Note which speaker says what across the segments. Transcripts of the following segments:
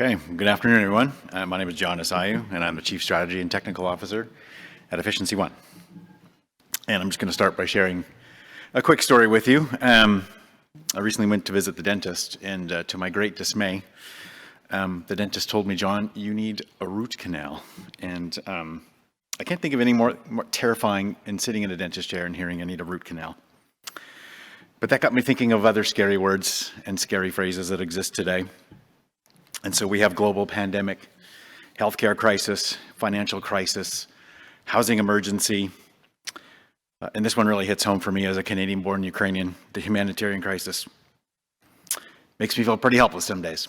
Speaker 1: Okay, good afternoon, everyone. My name is John Esaiw, and I'm the Chief Strategy and Technical Officer at Efficiency One. And I'm just going to start by sharing a quick story with you. I recently went to visit the dentist, and to my great dismay, the dentist told me, John, you need a root canal. And I can't think of any more terrifying than sitting in a dentist chair and hearing I need a root canal. But that got me thinking of other scary words and scary phrases that exist today. And so we have global pandemic, healthcare crisis, financial crisis, housing emergency. And this one really hits home for me as a Canadian-born Ukrainian, the humanitarian crisis. Makes me feel pretty helpless some days.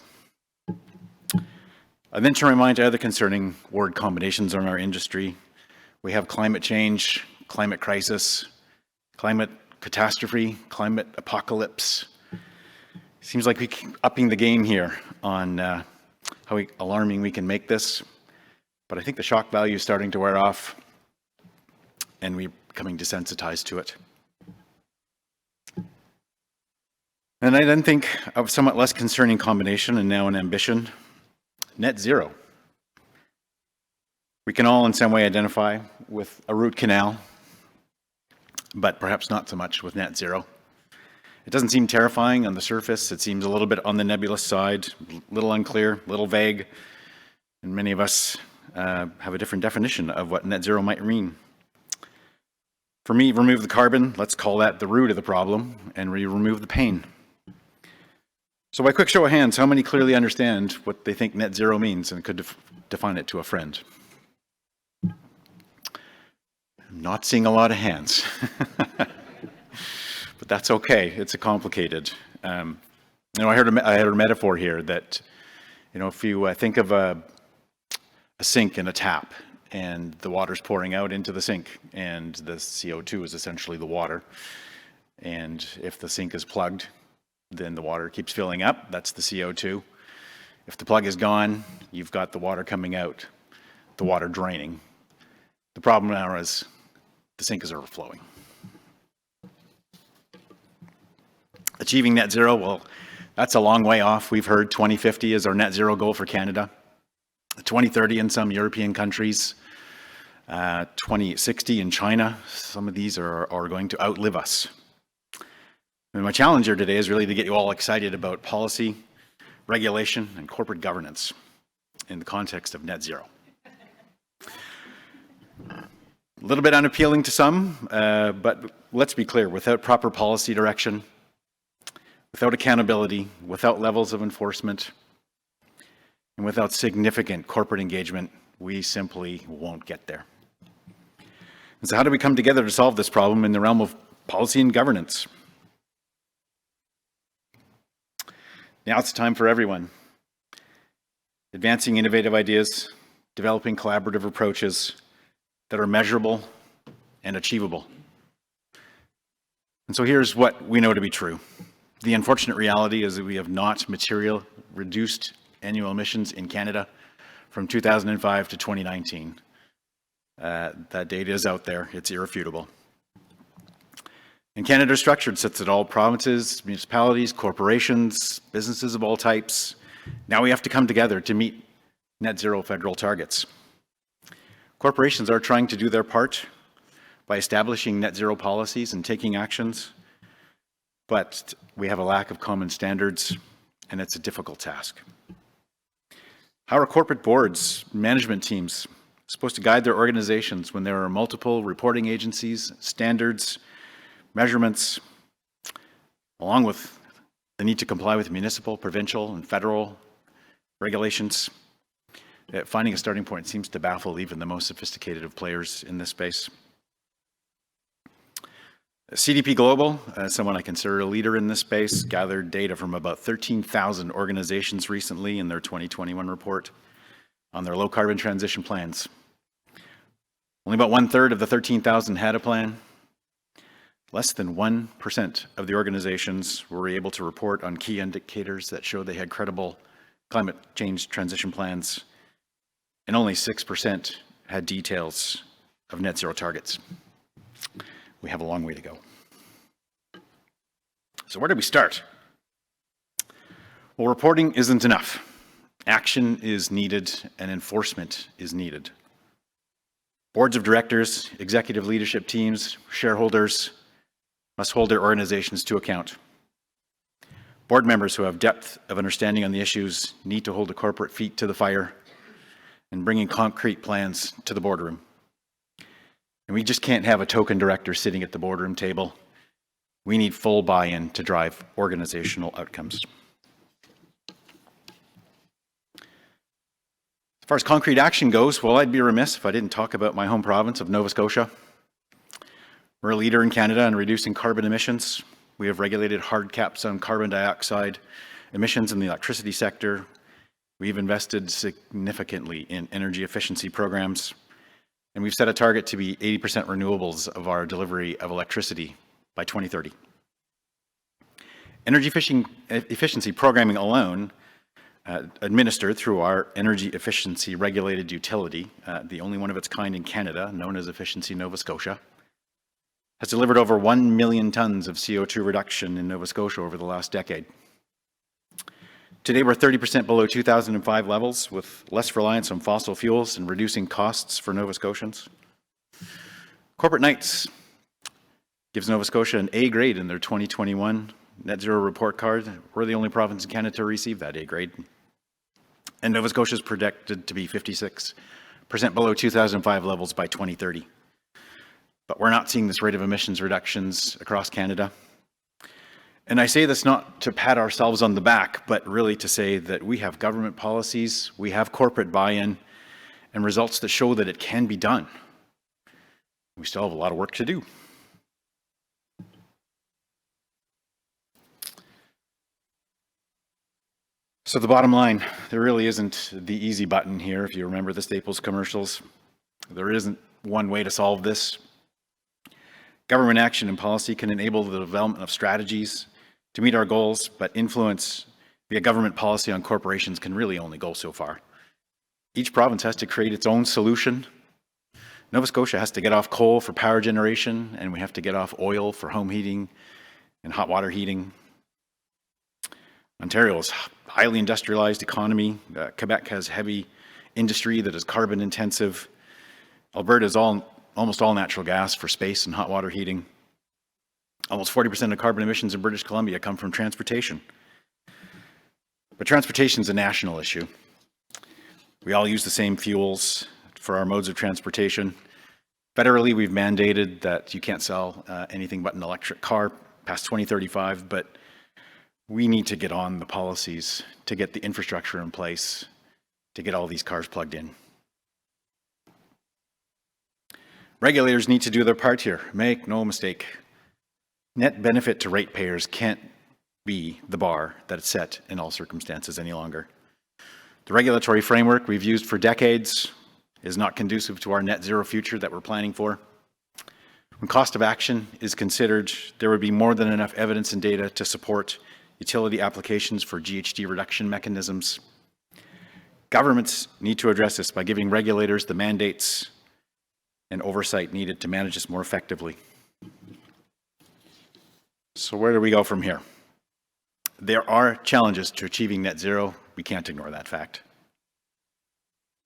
Speaker 1: I then to remind other concerning word combinations in our industry. We have climate change, climate crisis, climate catastrophe, climate apocalypse. Seems like we keep upping the game here on how alarming we can make this, but I think the shock value is starting to wear off and we're becoming desensitized to it. And I then think of a somewhat less concerning combination and now an ambition, net zero. We can all in some way identify with a root canal, but perhaps not so much with net zero. It doesn't seem terrifying on the surface. It seems a little bit on the nebulous side, a little unclear, a little vague. And many of us have a different definition of what net zero might mean. For me, remove the carbon, let's call that the root of the problem, and remove the pain. So by quick show of hands, how many clearly understand what they think net zero means and could define it to a friend? I'm not seeing a lot of hands. But that's okay. It's complicated. I heard a metaphor here that, if you think of a sink and a tap, and the water's pouring out into the sink, and the CO2 is essentially the water. And if the sink is plugged, then the water keeps filling up. That's the CO2. If the plug is gone, you've got the water coming out, the water draining. The problem now is the sink is overflowing. Achieving net zero, well, that's a long way off. We've heard 2050 is our net zero goal for Canada, 2030 in some European countries, 2060 in China. Some of these are going to outlive us. And my challenge here today is really to get you all excited about policy, regulation, and corporate governance in the context of net zero. A little bit unappealing to some, but let's be clear, without proper policy direction, without accountability, without levels of enforcement, and without significant corporate engagement, we simply won't get there. And so how do we come together to solve this problem in the realm of policy and governance? Now it's time for everyone. Advancing innovative ideas, developing collaborative approaches that are measurable and achievable. And so here's what we know to be true. The unfortunate reality is that we have not material reduced annual emissions in Canada from 2005 to 2019. That data is out there. It's irrefutable. And Canada is structured such that all provinces, municipalities, corporations, businesses of all types, now we have to come together to meet net zero federal targets. Corporations are trying to do their part by establishing net zero policies and taking actions, but we have a lack of common standards, and it's a difficult task. How are corporate boards, management teams supposed to guide their organizations when there are multiple reporting agencies, standards, measurements, along with the need to comply with municipal, provincial, and federal regulations? Finding a starting point seems to baffle even the most sophisticated of players in this space. CDP Global, someone I consider a leader in this space, gathered data from about 13,000 organizations recently in their 2021 report on their low carbon transition plans. Only about 1/3 of the 13,000 had a plan. Less than 1% of the organizations were able to report on key indicators that showed they had credible climate change transition plans, and only 6% had details of net zero targets. We have a long way to go. So where do we start? Well, reporting isn't enough. Action is needed and enforcement is needed. Boards of directors, executive leadership teams, shareholders must hold their organizations to account. Board members who have depth of understanding on the issues need to hold the corporate feet to the fire and bringing concrete plans to the boardroom. And we just can't have a token director sitting at the boardroom table. We need full buy-in to drive organizational outcomes. As far as concrete action goes, well, I'd be remiss if I didn't talk about my home province of Nova Scotia. We're a leader in Canada in reducing carbon emissions. We have regulated hard caps on carbon dioxide emissions in the electricity sector. We've invested significantly in energy efficiency programs, and we've set a target to be 80% renewables of our delivery of electricity by 2030. Energy efficiency programming alone, administered through our energy efficiency regulated utility, the only one of its kind in Canada, known as Efficiency Nova Scotia, has delivered over 1 million tons of CO2 reduction in Nova Scotia over the last decade. Today, we're 30% below 2005 levels, with less reliance on fossil fuels and reducing costs for Nova Scotians. Corporate Knights gives Nova Scotia an A grade in their 2021 net zero report card. We're the only province in Canada to receive that A grade. And Nova Scotia is projected to be 56% below 2005 levels by 2030. But we're not seeing this rate of emissions reductions across Canada. And I say this not to pat ourselves on the back, but really to say that we have government policies, we have corporate buy-in, and results that show that it can be done. We still have a lot of work to do. So the bottom line, there really isn't the easy button here, if you remember the Staples commercials. There isn't one way to solve this. Government action and policy can enable the development of strategies to meet our goals, but influence via government policy on corporations can really only go so far. Each province has to create its own solution. Nova Scotia has to get off coal for power generation, and we have to get off oil for home heating and hot water heating. Ontario is a highly industrialized economy. Quebec has heavy industry that is carbon intensive. Alberta is almost all natural gas for space and hot water heating. Almost 40% of carbon emissions in British Columbia come from transportation. But transportation is a national issue. We all use the same fuels for our modes of transportation. Federally, we've mandated that you can't sell anything but an electric car past 2035, but we need to get on the policies to get the infrastructure in place to get all these cars plugged in. Regulators need to do their part here. Make no mistake. Net benefit to ratepayers can't be the bar that is set in all circumstances any longer. The regulatory framework we've used for decades is not conducive to our net zero future that we're planning for. When cost of action is considered, there would be more than enough evidence and data to support utility applications for GHG reduction mechanisms. Governments need to address this by giving regulators the mandates and oversight needed to manage this more effectively. So where do we go from here? There are challenges to achieving net zero. We can't ignore that fact.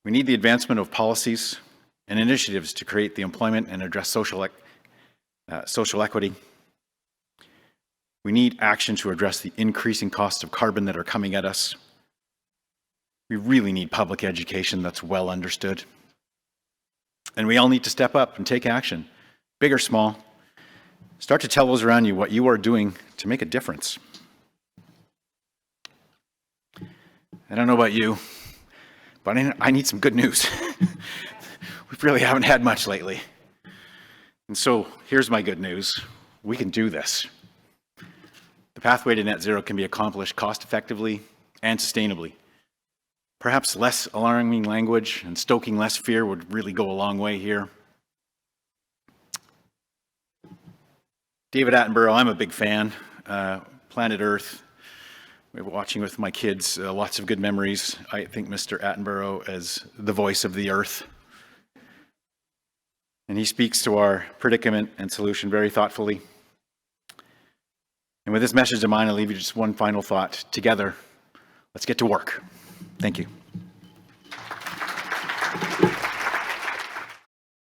Speaker 1: We need the advancement of policies and initiatives to create the employment and address social equity. We need action to address the increasing costs of carbon that are coming at us. We really need public education that's well understood. And we all need to step up and take action, big or small. Start to tell those around you what you are doing to make a difference. I don't know about you, but I need some good news. We really haven't had much lately. And so here's my good news. We can do this. The pathway to net zero can be accomplished cost effectively and sustainably. Perhaps less alarming language and stoking less fear would really go a long way here. David Attenborough, I'm a big fan. Planet Earth, we're watching with my kids, lots of good memories. I think Mr. Attenborough as the voice of the Earth. And he speaks to our predicament and solution very thoughtfully. And with this message in mind, I'll leave you just one final thought. Together, let's get to work. Thank you.